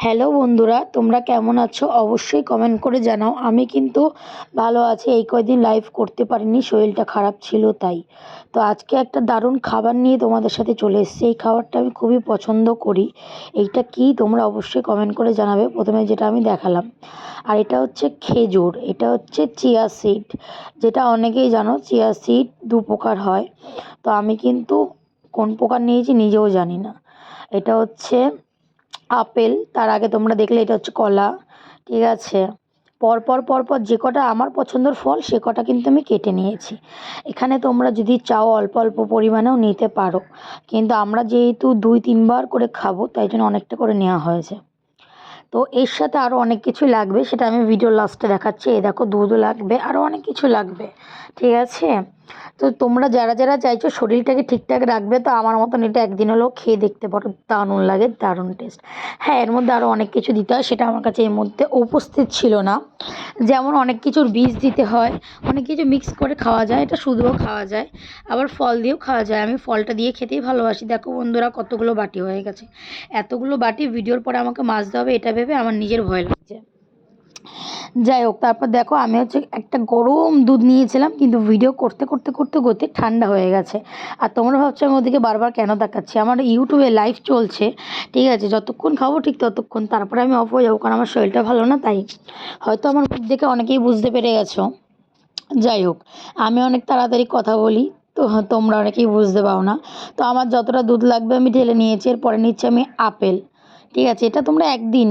Hello বন্ধুরা, তোমরা কেমন আছো অবশ্যই কমেন্ট করে জানাও। আমি কিন্তু ভালো আছি। এই কয়দিন লাইভ করতে পারিনি, শরীরটা খারাপ ছিল তাই। তো আজকে একটা দারুণ খাবার নিয়ে তোমাদের সাথে চলে এসেছি। এই খাবারটা আমি খুবই পছন্দ করি। এইটা কি তোমরা অবশ্যই কমেন্ট করে জানাবে। প্রথমে যেটা আমি দেখালাম, আর এটা হচ্ছে খেজুর, এটা হচ্ছে চিয়া সিড। যেটা অনেকেই জানো, চিয়া সিড দু প্রকার হয়। তো আমি কিন্তু কোন প্রকার নিয়েছি নিজেও জানি না। এটা হচ্ছে আপেল, তার আগে তোমরা দেখলে এটা হচ্ছে কলা। ঠিক আছে, পরপর পরপর যে কটা আমার পছন্দের ফল সে কটা কিন্তু আমি কেটে নিয়েছি। এখানে তোমরা যদি চাও অল্প অল্প পরিমাণেও নিতে পারো, কিন্তু আমরা যেহেতু 2-3 বার করে খাবো তাই জন্য অনেকটা করে নেওয়া হয়েছে। তো এর সাথে আরও অনেক কিছু লাগবে, সেটা আমি ভিডিও লাস্টে দেখাচ্ছি। এই দেখো, দুধও লাগবে, আরও অনেক কিছু লাগবে। ঠিক আছে, তো তোমরা যারা যারা চাইছো শরীরটাকে ঠিকঠাক রাখবে, তো আমার মতন এটা একদিন হলেও খেয়ে দেখতে পারো। দারুণ লাগে, দারুণ টেস্ট। হ্যাঁ, এর মধ্যে আরও অনেক কিছু দিতে হয়, সেটা আমার কাছে এর মধ্যে উপস্থিত ছিল না। যেমন অনেক কিছুর বীজ দিতে হয়, অনেক কিছু মিক্স করে খাওয়া যায়, এটা শুধুও খাওয়া যায়, আবার ফল দিয়েও খাওয়া যায়। আমি ফলটা দিয়ে খেতেই ভালোবাসি। দেখো বন্ধুরা, কতগুলো বাটি হয়ে গেছে। এতগুলো বাটি ভিডিওর পরে আমাকে মাজতে হবে, এটা ভেবে আমার নিজের ভয় লাগছে। যাই হোক, তারপর দেখো আমি হচ্ছে একটা গরম দুধ নিয়েছিলাম, কিন্তু ভিডিও করতে করতে করতে করতে ঠান্ডা হয়ে গেছে। আর তোমরা ভাবছো আমি ওদিকে বারবার কেন দেখাচ্ছি। আমার ইউটিউবে লাইভ চলছে, ঠিক আছে, যতক্ষণ খাবো ঠিক ততক্ষণ, তারপরে আমি অফ হয়ে যাবো, কারণ আমার শরীরটা ভালো না তাই। হয়তো আমার মুখ দেখে অনেকেই বুঝতে পেরে গেছো। যাই হোক, আমি অনেক তাড়াতাড়ি কথা বলি, তো তোমরা অনেকেই বুঝতে পারো না। তো আমার যতটা দুধ লাগবে আমি ঢেলে নিয়েছি। এরপরে নিচ্ছি আমি আপেল। ঠিক আছে, এটা তোমরা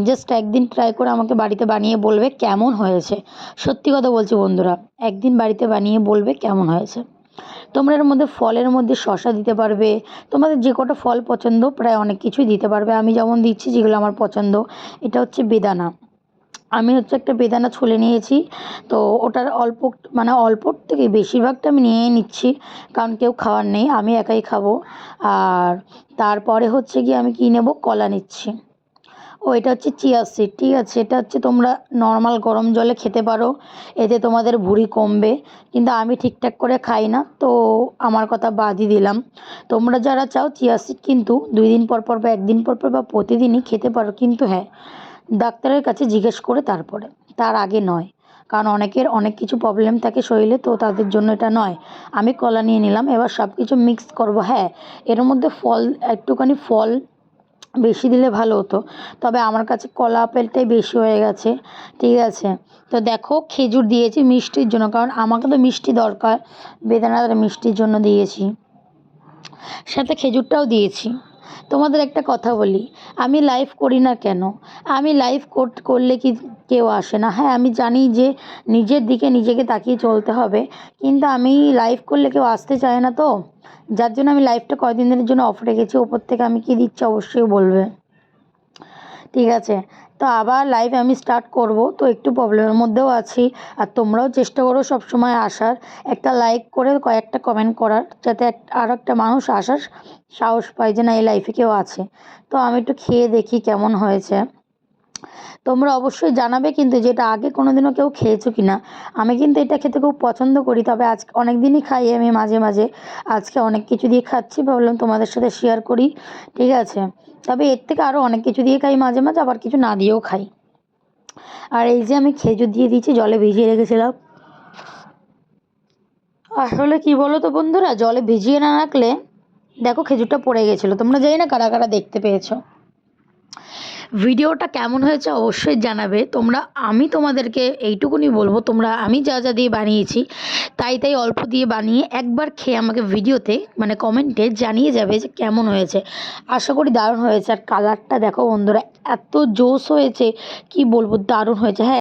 জাস্ট একদিন ট্রাই করে আমাকে বাড়িতে বানিয়ে বলবে কেমন হয়েছে। সত্যি কথা বলছি বন্ধুরা, একদিন বাড়িতে বানিয়ে বলবে কেমন হয়েছে। তোমরা এর মধ্যে ফলের মধ্যে শসা দিতে পারবে, তোমাদের যে কটা ফল পছন্দ প্রায় অনেক কিছুই দিতে পারবে। আমি যেমন দিচ্ছি যেগুলো আমার পছন্দ, এটা হচ্ছে বেদানা। আমি হচ্ছে একটা বেদানা ছুলে নিয়েছি। তো ওটার অল্প, মানে অল্পর থেকে বেশিরভাগটা আমি নিয়েই নিচ্ছি, কারণ কেউ খাওয়ার নেই, আমি একাই খাবো। আর তারপরে হচ্ছে গিয়ে আমি কী নেব, কলা নিচ্ছি। ও, এটা হচ্ছে চিয়া সিড। ঠিক আছে, এটা হচ্ছে তোমরা নর্মাল গরম জলে খেতে পারো, এতে তোমাদের ভুঁড়ি কমবে। কিন্তু আমি ঠিকঠাক করে খাই না, তো আমার কথা বাদই দিলাম। তোমরা যারা চাও চিয়া সিড কিন্তু 2 দিন পর পর বা 1 দিন পর পর বা প্রতিদিনই খেতে পারো, কিন্তু হ্যাঁ, ডাক্তারের কাছে জিজ্ঞেস করে তারপরে, তার আগে নয়। কারণ অনেকের অনেক কিছু প্রবলেম থাকে শরীরে, তো তাদের জন্য এটা নয়। আমি কলা নিয়ে নিলাম, এবার সব কিছু মিক্স করবো। হ্যাঁ, এর মধ্যে ফল, একটুখানি ফল বেশি দিলে ভালো হতো, তবে আমার কাছে কলা আপেলটাই বেশি হয়ে গেছে। ঠিক আছে, তো দেখো খেজুর দিয়েছি মিষ্টির জন্য, কারণ আমাকে তো মিষ্টি দরকার। বেদানাটা মিষ্টির জন্য দিয়েছি, সাথে খেজুরটাও দিয়েছি। তোমাদের একটা কথা বলি, আমি লাইভ করি না কেন? আমি লাইভ করলে কি কেউ আসে না? হ্যাঁ, আমি জানি যে নিজের দিকে নিজেকে তাকিয়ে চলতে হবে, কিন্তু আমি লাইভ করলে কেউ আসতে চায় না, তো যার জন্য আমি লাইভটা কয়েকদিনের জন্য অফ রেখেছি। ওপর থেকে আমি কি দিচ্ছি অবশ্যই বলবে। ঠিক আছে, তো আবার লাইভ আমি স্টার্ট করব, তো একটু প্রবলেমের মধ্যেও আছি। আর তোমরাও চেষ্টা করো সবসময় আসার, একটা লাইক করে কয়েকটা কমেন্ট করার, যাতে আর একটা মানুষ আসার সাহস পায় যে না, এই লাইফে কেউ আছে। তো আমি একটু খেয়ে দেখি কেমন হয়েছে। তোমরা অবশ্যই জানাবে কিন্তু, যেটা আগে কোনো দিনও কেউ খেয়েছো কি না। আমি কিন্তু এটা খেতে খুব পছন্দ করি, তবে আজকে অনেক দিনই খাই আমি মাঝে মাঝে। আজকে অনেক কিছু দিয়ে খাচ্ছি, ভাবলাম তোমাদের সাথে শেয়ার করি। ঠিক আছে, তবে এর থেকে আরও অনেক কিছু দিয়ে খাই মাঝে মাঝে, আবার কিছু না দিয়েও খাই। আর এই যে আমি খেজুর দিয়ে দিয়েছি, জলে ভিজিয়ে রেখেছিলাম। আসলে কি বলো তো বন্ধুরা, জলে ভিজিয়ে না রাখলে দেখো খেজুরটা পড়ে গেছিলো। তোমরা জানি না কারা কারা দেখতে পেয়েছো। ভিডিওটা কেমন হয়েছে অবশ্যই জানাবে তোমরা। আমি তোমাদেরকে এইটুকুনি বলবো, তোমরা আমি যা যা দিয়ে বানিয়েছি তাই তাই অল্প দিয়ে বানিয়ে একবার খেয়ে আমাকে ভিডিওতে মানে কমেন্টে জানিয়ে যাবে যে কেমন হয়েছে। আশা করি দারুণ হয়েছে। আর কালারটা দেখো বন্ধুরা, এত জোশ হয়েছে কি বলবো, দারুণ হয়েছে। হ্যাঁ।